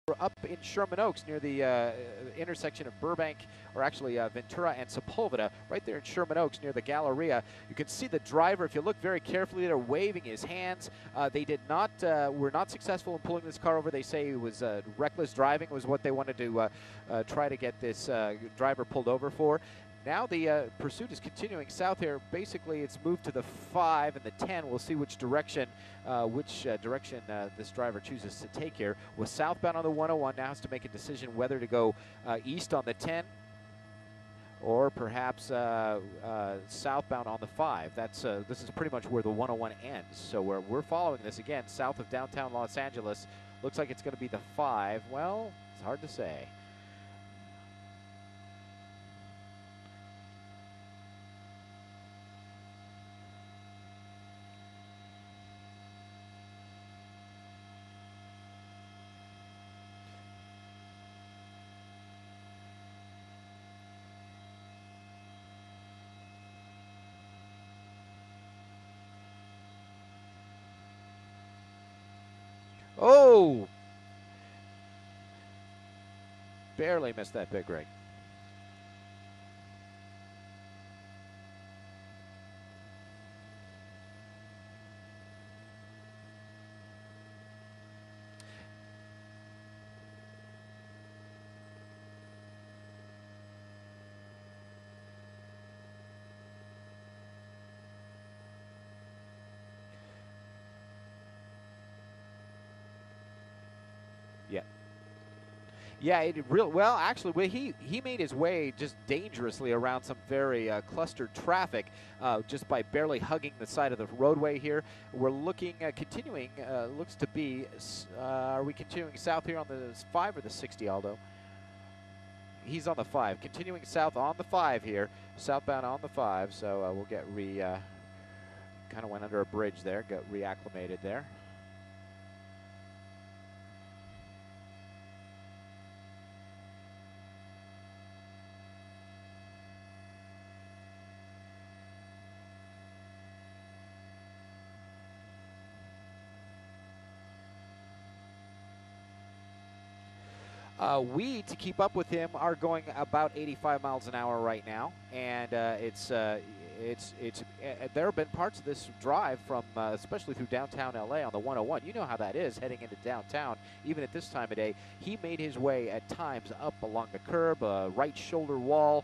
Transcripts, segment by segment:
We're up in Sherman Oaks near the intersection of Burbank, or actually Ventura and Sepulveda, right there in Sherman Oaks near the Galleria. You can see the driver, if you look very carefully, they're waving his hands. They were not successful in pulling this car over. They say it was reckless driving was what they wanted to try to get this driver pulled over for. Now the pursuit is continuing south here. Basically, it's moved to the 5 and the 10. We'll see which direction this driver chooses to take here. Was southbound on the 101, now has to make a decision whether to go east on the 10 or perhaps southbound on the 5. This is pretty much where the 101 ends. So we're following this again south of downtown Los Angeles. Looks like it's going to be the 5. Well, it's hard to say. Oh! Barely missed that big rig. Yeah. Yeah, well, actually, he made his way just dangerously around some very clustered traffic just by barely hugging the side of the roadway here. We're looking, continuing, looks to be, are we continuing south here on the 5 or the 60, Aldo? He's on the 5, continuing south on the 5 here, southbound on the 5, so we'll get kind of went under a bridge there, got reacclimated there. We, to keep up with him, are going about 85 miles an hour right now, and there have been parts of this drive from, especially through downtown LA on the 101. You know how that is heading into downtown, even at this time of day. He made his way at times up along the curb, right shoulder wall,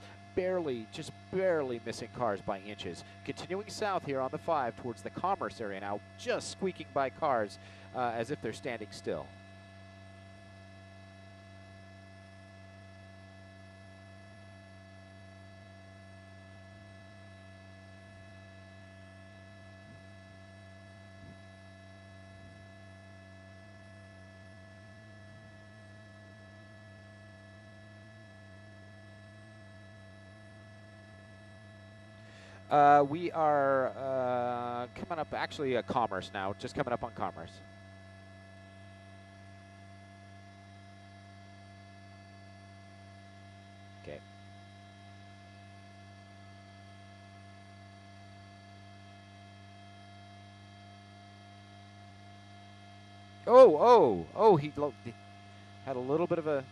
just barely missing cars by inches. Continuing south here on the 5 towards the Commerce area now, just squeaking by cars as if they're standing still. We are coming up, actually, Commerce now, just coming up on Commerce. Okay. Oh, he had a little bit of a...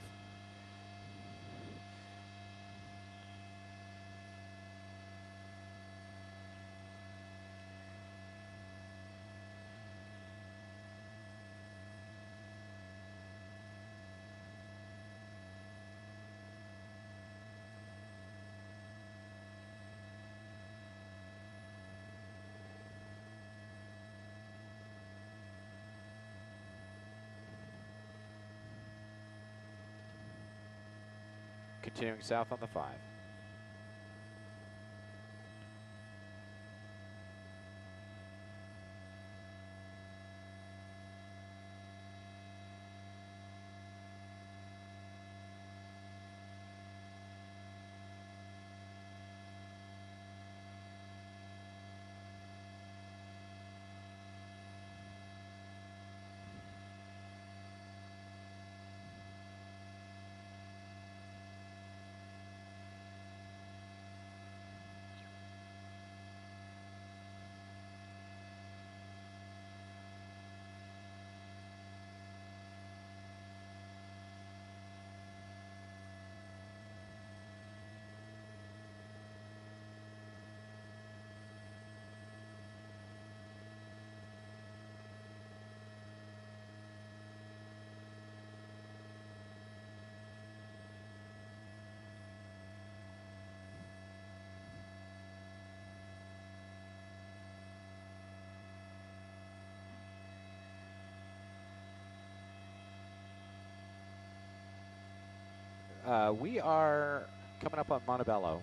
Continuing south on the 5. We are coming up on Montebello.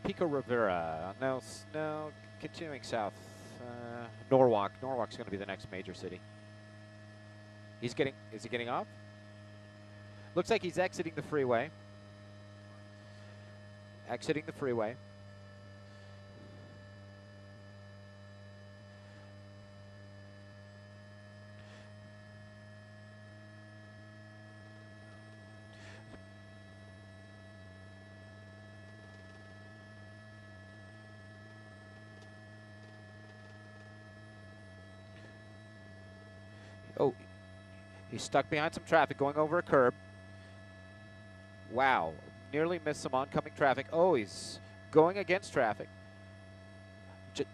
Pico Rivera. No, continuing south. Norwalk. Norwalk's going to be the next major city. Is he getting off? Looks like he's exiting the freeway. Exiting the freeway. Oh, he's stuck behind some traffic going over a curb. Wow, nearly missed some oncoming traffic. Oh, he's going against traffic.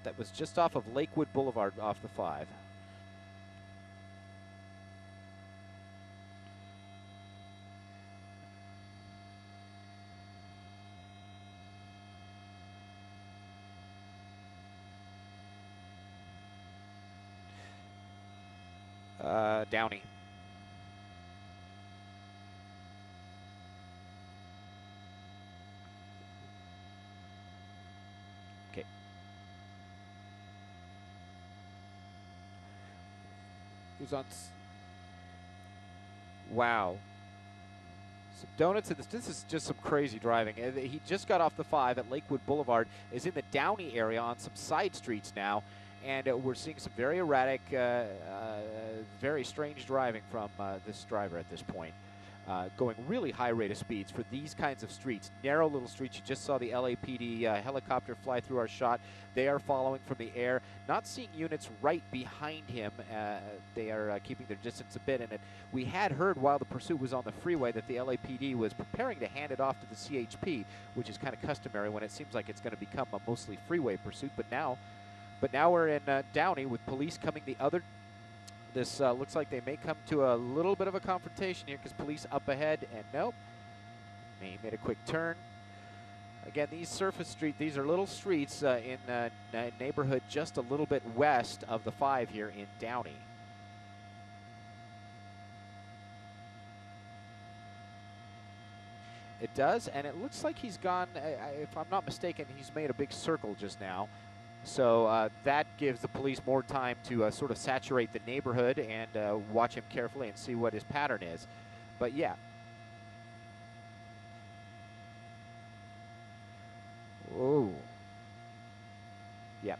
That was just off of Lakewood Boulevard off the 5. Downey. Okay. Who's on? Wow. Some donuts in this. This is just some crazy driving. He just got off the 5 at Lakewood Boulevard. Is in the Downey area on some side streets now. And we're seeing some very erratic, very strange driving from this driver at this point. Going really high rate of speeds for these kinds of streets. Narrow little streets. You just saw the LAPD helicopter fly through our shot. They are following from the air. Not seeing units right behind him. They are keeping their distance a bit. And we had heard while the pursuit was on the freeway that the LAPD was preparing to hand it off to the CHP, which is kind of customary when it seems like it's going to become a mostly freeway pursuit. But now we're in Downey with police coming the other. This looks like they may come to a little bit of a confrontation here because police up ahead, and nope. He made a quick turn. Again, these surface streets, these are little streets in a neighborhood just a little bit west of the 5 here in Downey. It does, and it looks like he's gone, if I'm not mistaken, he's made a big circle just now. So that gives the police more time to sort of saturate the neighborhood and watch him carefully and see what his pattern is. But yeah. Oh. Yep.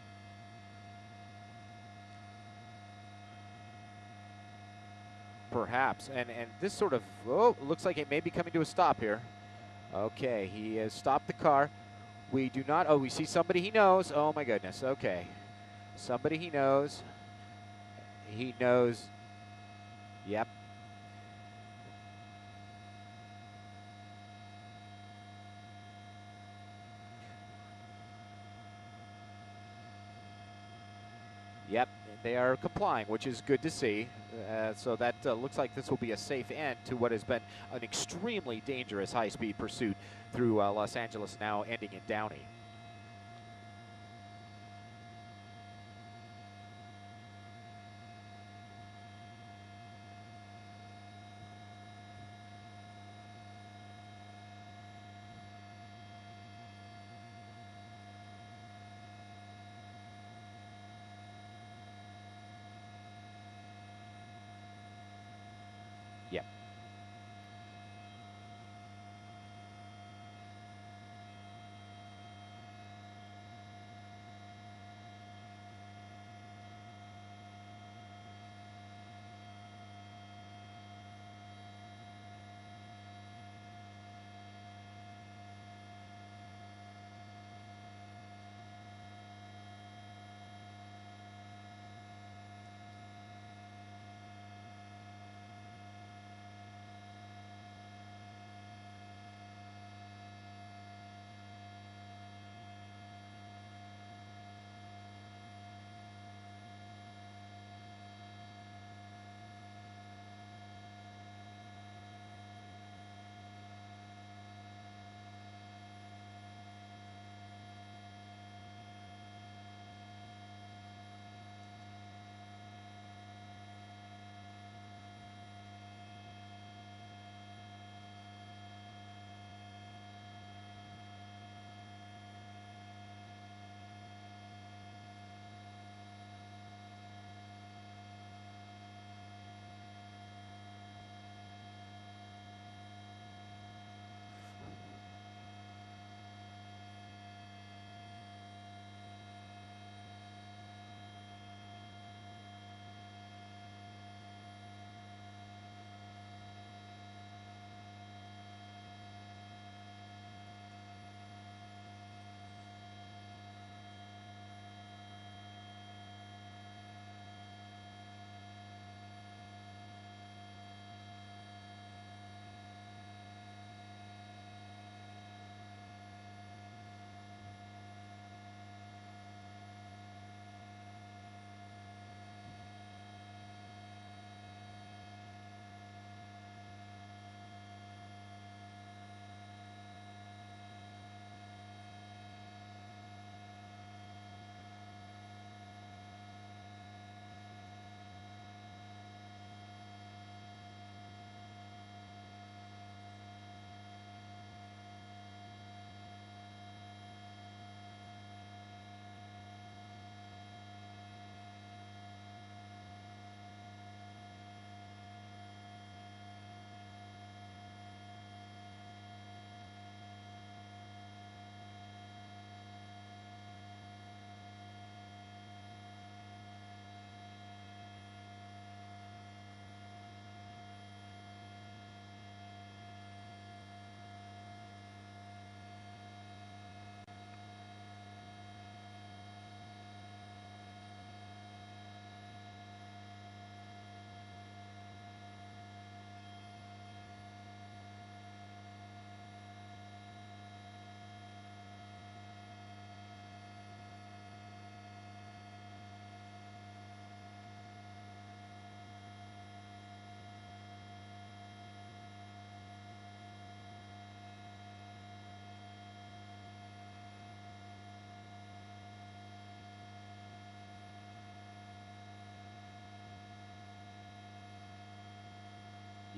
Perhaps. And this sort of, looks like it may be coming to a stop here. Okay, he has stopped the car. We do not, we see somebody he knows. Oh my goodness, okay. Somebody he knows. He knows, yep. Yep, they are complying, which is good to see. So that looks like this will be a safe end to what has been an extremely dangerous high-speed pursuit through Los Angeles, now ending in Downey. Yep.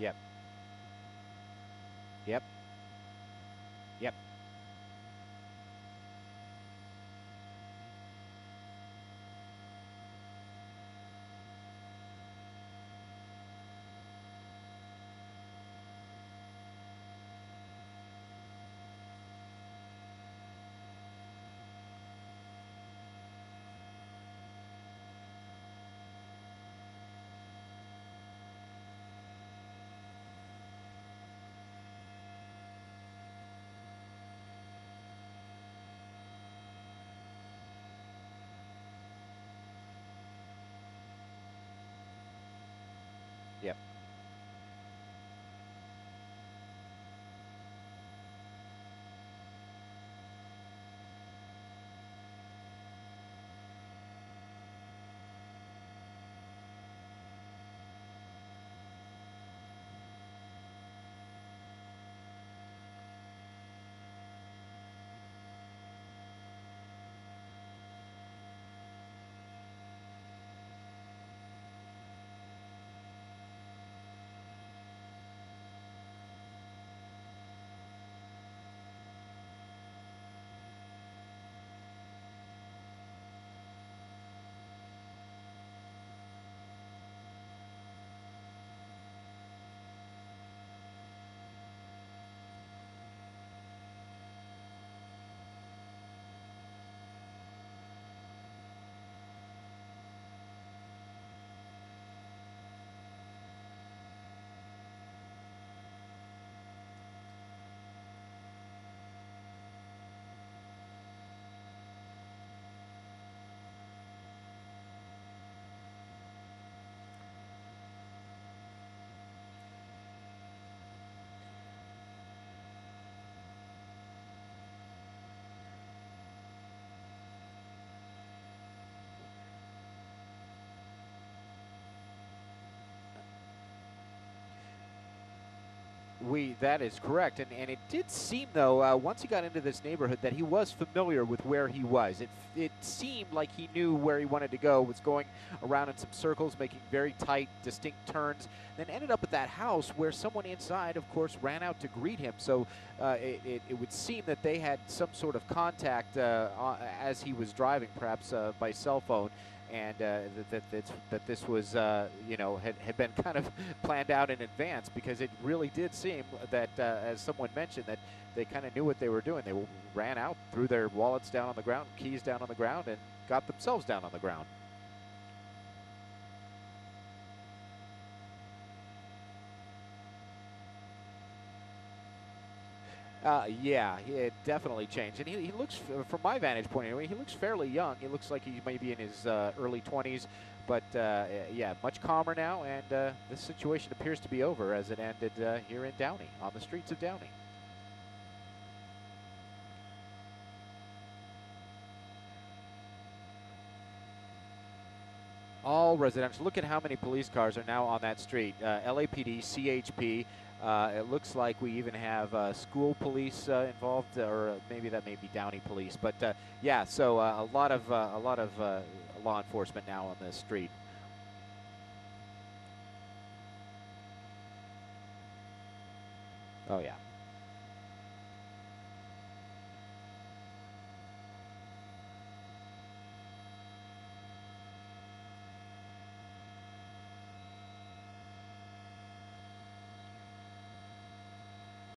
Yep. Yep. Yep. Yep. That is correct, and it did seem though once he got into this neighborhood that he was familiar with where he was. It seemed like he knew where he wanted to go. Was going around in some circles, making very tight, distinct turns. Then ended up at that house where someone inside, of course, ran out to greet him. So it would seem that they had some sort of contact as he was driving, perhaps by cell phone. And that this was, you know, had been kind of planned out in advance, because it really did seem that, as someone mentioned, that they kind of knew what they were doing. They ran out, threw their wallets down on the ground, keys down on the ground, and got themselves down on the ground. Yeah, it definitely changed. And he looks, from my vantage point anyway, he looks fairly young. He looks like he may be in his early 20s. But, yeah, much calmer now. And this situation appears to be over as it ended here in Downey, on the streets of Downey. All residential. Look at how many police cars are now on that street. LAPD, CHP. It looks like we even have school police involved, or maybe that may be Downey police. But yeah, so a lot of law enforcement now on this street. Oh yeah.